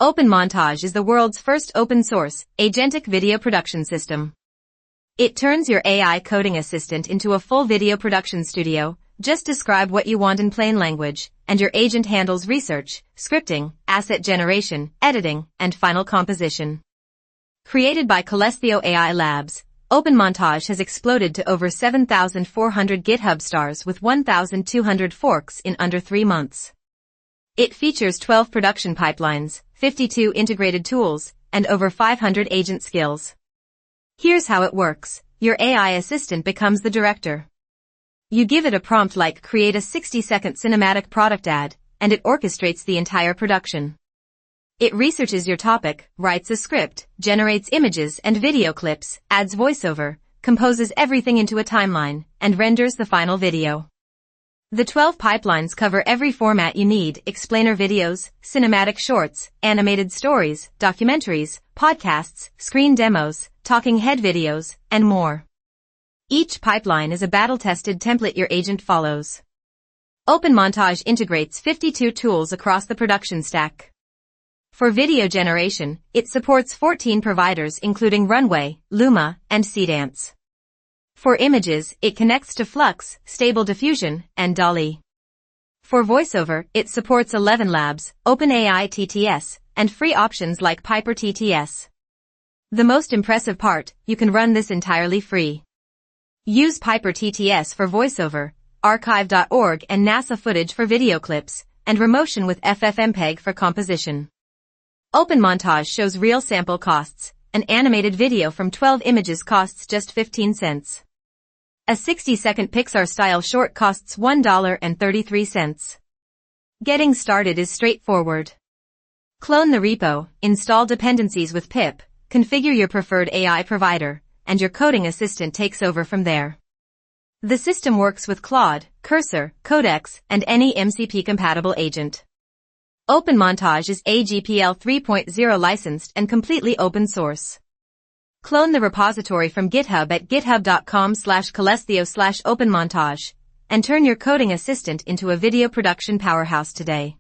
OpenMontage is the world's first open-source, agentic video production system. It turns your AI coding assistant into a full video production studio. Just describe what you want in plain language, and your agent handles research, scripting, asset generation, editing, and final composition. Created by Codex AI Labs, OpenMontage has exploded to over 7,400 GitHub stars with 1,200 forks in under 3 months. It features 12 production pipelines, 52 integrated tools, and over 500 agent skills. Here's how it works. Your AI assistant becomes the director. You give it a prompt like create a 60-second cinematic product ad, and it orchestrates the entire production. It researches your topic, writes a script, generates images and video clips, adds voiceover, composes everything into a timeline, and renders the final video. The 12 pipelines cover every format you need: explainer videos, cinematic shorts, animated stories, documentaries, podcasts, screen demos, talking head videos, and more. Each pipeline is a battle-tested template your agent follows. OpenMontage integrates 52 tools across the production stack. For video generation, it supports 14 providers including Runway, Luma, and Seedance. For images, it connects to Flux, Stable Diffusion, and DALL-E. For voiceover, it supports 11 labs, OpenAI TTS, and free options like Piper TTS. The most impressive part, you can run this entirely free. Use Piper TTS for voiceover, archive.org and NASA footage for video clips, and Remotion with FFmpeg for composition. OpenMontage shows real sample costs. An animated video from 12 images costs just 15 cents. A 60-second Pixar-style short costs $1.33. Getting started is straightforward. Clone the repo, install dependencies with pip, configure your preferred AI provider, and your coding assistant takes over from there. The system works with Claude, Cursor, Codex, and any MCP-compatible agent. OpenMontage is AGPL 3.0 licensed and completely open source. Clone the repository from GitHub at github.com/colestheo/openmontage and turn your coding assistant into a video production powerhouse today.